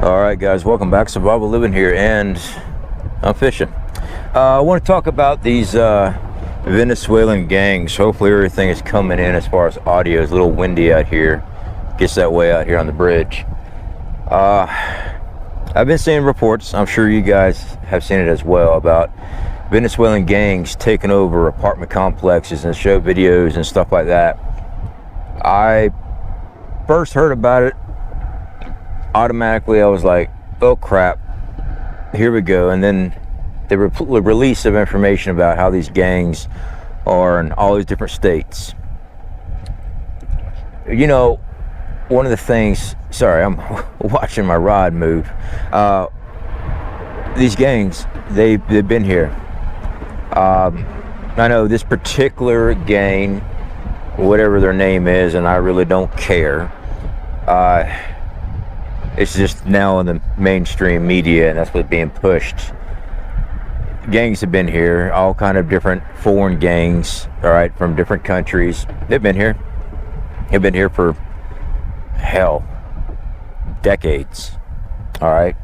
Alright guys, welcome back. Survival Living here, and I'm fishing. I want to talk about these Venezuelan gangs. Hopefully everything is coming in as far as audio. It's a little windy out here. Gets that way out here on the bridge. I've been seeing reports, I'm sure you guys have seen it as well, about Venezuelan gangs taking over apartment complexes and show videos and stuff like that. I first heard about it, automatically I was like, oh crap, here we go. And then the release of information about how these gangs are in all these different states. You know, one of the things, sorry, I'm watching my rod move. These gangs, they've been here. I know this particular gang, whatever their name is, and I really don't care. It's just now in the mainstream media, and that's what's being pushed. Gangs have been here, all kind of different foreign gangs, all right, from different countries. They've been here. They've been here for, hell, decades, all right?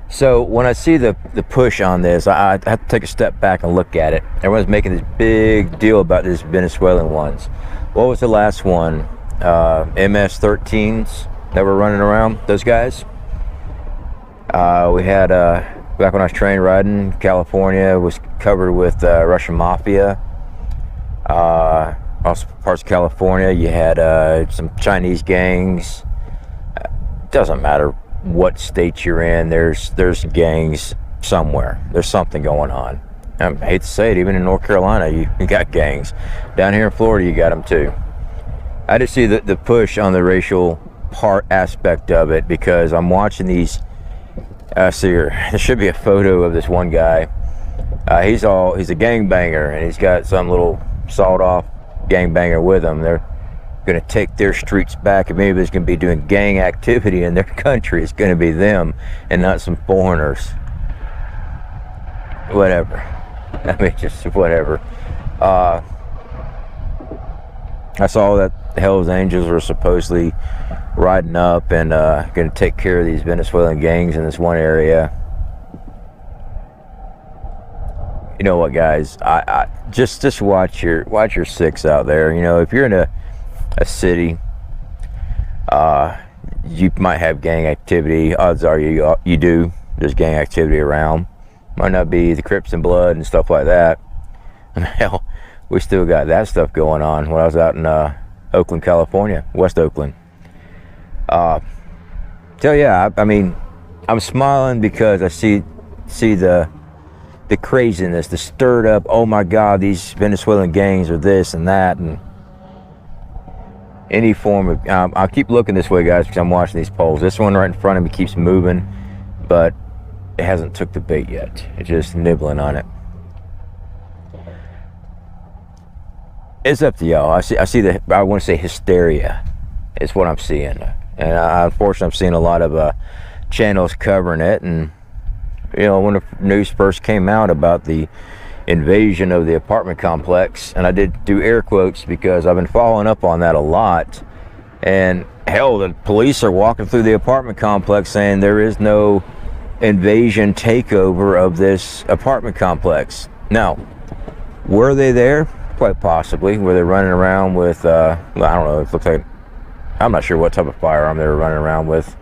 So when I see the push on this, I have to take a step back and look at it. Everyone's making this big deal about these Venezuelan ones. What was the last one? MS-13s that were running around, those guys. We had, back when I was train riding, California was covered with Russian mafia. Also parts of California, you had some Chinese gangs. Doesn't matter what state you're in, there's gangs somewhere. There's something going on. I hate to say it, even in North Carolina, you got gangs. Down here in Florida, you got them too. I just see the push on the racial part aspect of it, because I'm watching these. See here, there should be a photo of this one guy. He's a gangbanger, and he's got some little sawed-off gangbanger with him. They're going to take their streets back, and maybe there's going to be doing gang activity in their country. It's going to be them and not some foreigners. Whatever. I mean, just whatever. I saw that the Hells Angels were supposedly riding up and going to take care of these Venezuelan gangs in this one area. You know what, guys? I just watch your six out there. You know, if you're in a city, you might have gang activity. Odds are you do. There's gang activity around. Might not be the Crips and Blood and stuff like that. And hell, we still got that stuff going on. When I was out in Oakland, California, West Oakland. So yeah, I mean, I'm smiling because I see the craziness, the stirred up, oh my God, these Venezuelan gangs are this and that, and any form of, I'll keep looking this way, guys, because I'm watching these polls. This one right in front of me keeps moving, but it hasn't took the bait yet. It's just nibbling on it. It's up to y'all. I see the, I want to say hysteria is what I'm seeing. And unfortunately, I'm seeing a lot of channels covering it. And, you know, when the news first came out about the invasion of the apartment complex, and I did do air quotes because I've been following up on that a lot. And hell, the police are walking through the apartment complex saying there is no invasion takeover of this apartment complex. Now, were they there? Quite possibly. Were they running around with, I don't know, it looks like, I'm not sure what type of firearm they were running around with.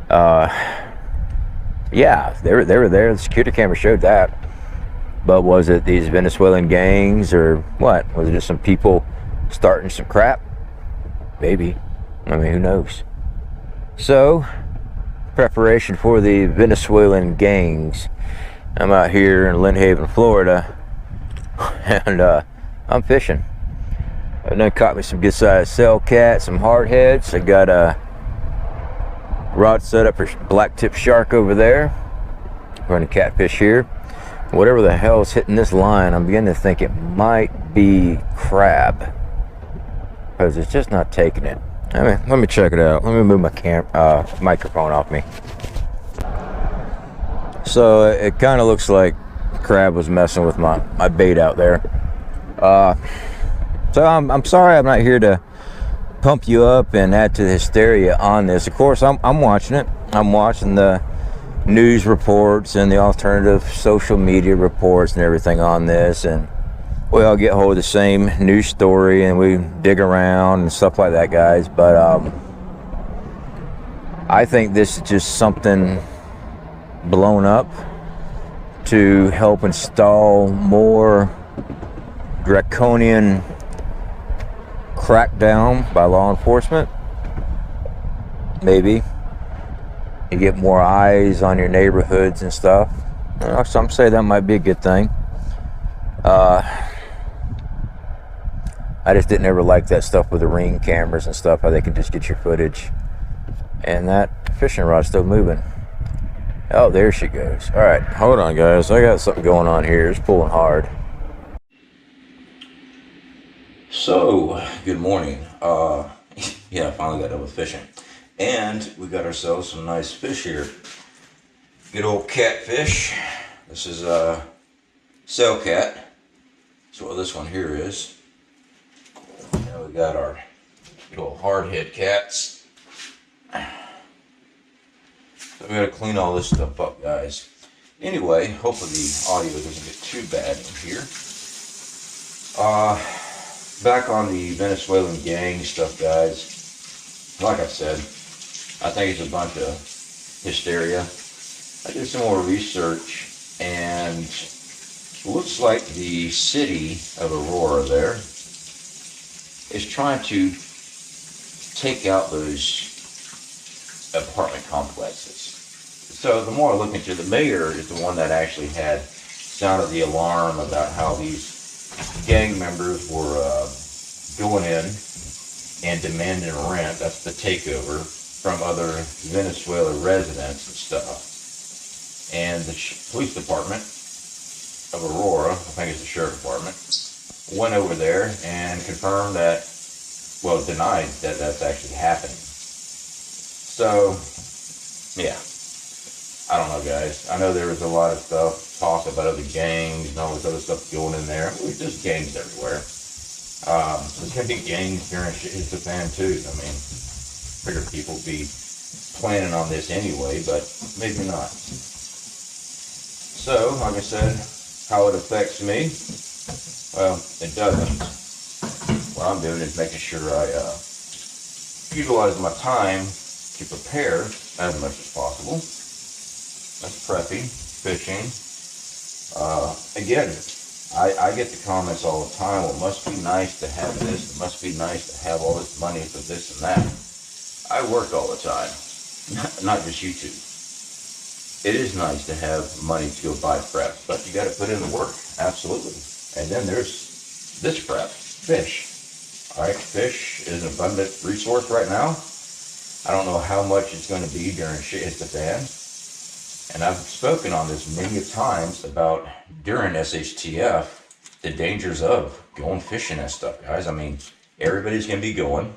Yeah, they were there. The security camera showed that. But was it these Venezuelan gangs or what? Was it just some people starting some crap? Maybe. I mean, who knows? So, preparation for the Venezuelan gangs. I'm out here in Lynn Haven, Florida, and I'm fishing. I done caught me some good sized cell cat, some hardheads. I got a rod set up for black tip shark over there. Running catfish here. Whatever the hell is hitting this line, I'm beginning to think it might be crab, because it's just not taking it. I mean, let me check it out. Let me move my microphone off me. So it kind of looks like crab was messing with my bait out there. So I'm sorry I'm not here to pump you up and add to the hysteria on this. Of course, I'm watching it. I'm watching the news reports and the alternative social media reports and everything on this, and we all get hold of the same news story and we dig around and stuff like that, guys. But I think this is just something blown up to help install more draconian crackdown by law enforcement. Maybe you get more eyes on your neighborhoods and stuff. You know, some say that might be a good thing. I just didn't ever like that stuff with the Ring cameras and stuff, how they can just get your footage. And that fishing rod's still moving. Oh, there she goes. All right, hold on, guys. I got something going on here. It's pulling hard. So, good morning. Yeah, I finally got done with fishing. And we got ourselves some nice fish here. Good old catfish. This is a cell cat. That's what this one here is. Now we got our little hardhead cats. So we gotta clean all this stuff up, guys. Anyway, hopefully the audio doesn't get too bad in here. Back on the Venezuelan gang stuff, guys. Like I said, I think it's a bunch of hysteria. I did some more research, and it looks like the city of Aurora there is trying to take out those apartment complexes. So the more I look into, the mayor is the one that actually had sounded the alarm about how these gang members were going in and demanding rent. That's the takeover from other Venezuela residents and stuff. And the police department of Aurora, I think it's the sheriff department, went over there and confirmed that, well, denied that that's actually happening. So, yeah, I don't know, guys. I know there was a lot of stuff, talk about other gangs and all this other stuff going in there. Well, there's gangs everywhere. There's going to be gangs during shit hits the fan too. I mean, figure people be planning on this anyway, but maybe not. So, like I said, how it affects me, well, it doesn't. What I'm doing is making sure I utilize my time to prepare as much as possible. That's prepping, fishing. Again, I get the comments all the time, well, it must be nice to have this, it must be nice to have all this money for this and that. I work all the time, not just YouTube. It is nice to have money to go buy prep, but you got to put in the work, absolutely. And then there's this prep, fish. All right, fish is an abundant resource right now. I don't know how much it's going to be during shit hits the fan. And I've spoken on this many times about during SHTF, the dangers of going fishing and stuff, guys. I mean, everybody's going to be going.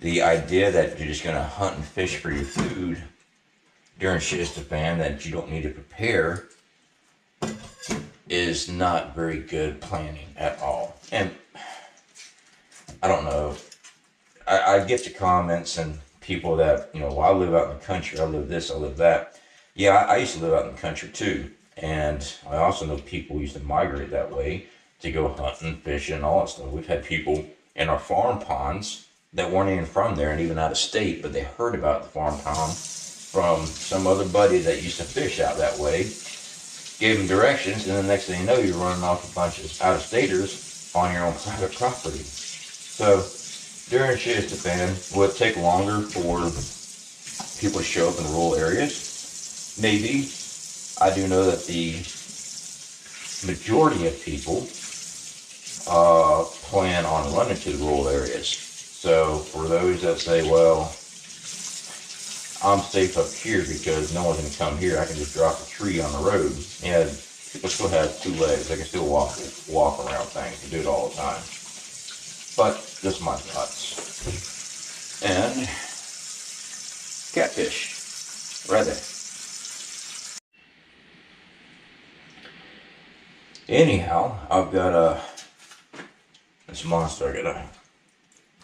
The idea that you're just going to hunt and fish for your food during shit hits the fan, that you don't need to prepare, is not very good planning at all. And I don't know. I get the comments and people that, you know, well, I live out in the country, I live this, I live that. Yeah, I used to live out in the country too. And I also know people who used to migrate that way to go hunting, fishing, and all that stuff. We've had people in our farm ponds that weren't even from there and even out of state, but they heard about the farm pond from some other buddy that used to fish out that way, gave them directions, and the next thing you know, you're running off a bunch of out-of-staters on your own private property. So during shit hits the fan, will it take longer for people to show up in rural areas? Maybe. I do know that the majority of people plan on running to the rural areas. So for those that say, well, I'm safe up here because no one's going to come here, I can just drop a tree on the road. Yeah, people still have 2 legs. They can still walk around things. They do it all the time. But just my thoughts. And catfish, right there. Anyhow, I've got this monster I gotta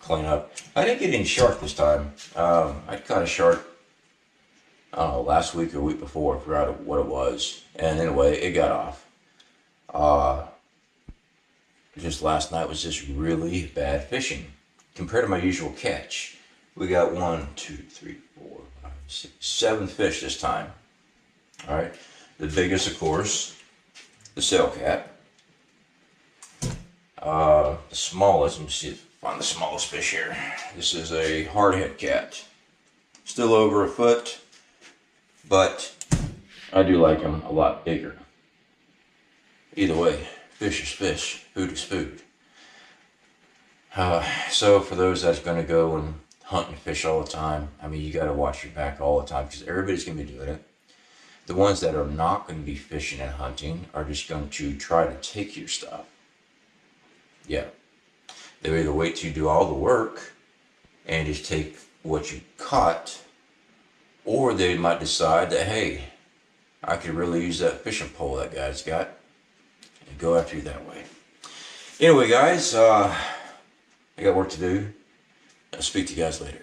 clean up. I didn't get any shark this time. I caught a shark I don't know, last week or week before, I forgot what it was. And anyway, it got off. Just last night was just really bad fishing compared to my usual catch. We got 1, 2, 3, 4, 5, 6, 7 fish this time. All right, the biggest, of course, the sail cat. The smallest, let me see if I find the smallest fish here. This is a hardhead cat. Still over a foot, but I do like him a lot bigger. Either way, fish is fish, food is food. So for those that's going to go and hunt and fish all the time, I mean, you got to watch your back all the time because everybody's going to be doing it. The ones that are not going to be fishing and hunting are just going to try to take your stuff. Yeah. They'll either wait till you do all the work and just take what you caught, or they might decide that, hey, I could really use that fishing pole that guy's got, and go after you that way. Anyway, guys, I got work to do. I'll speak to you guys later.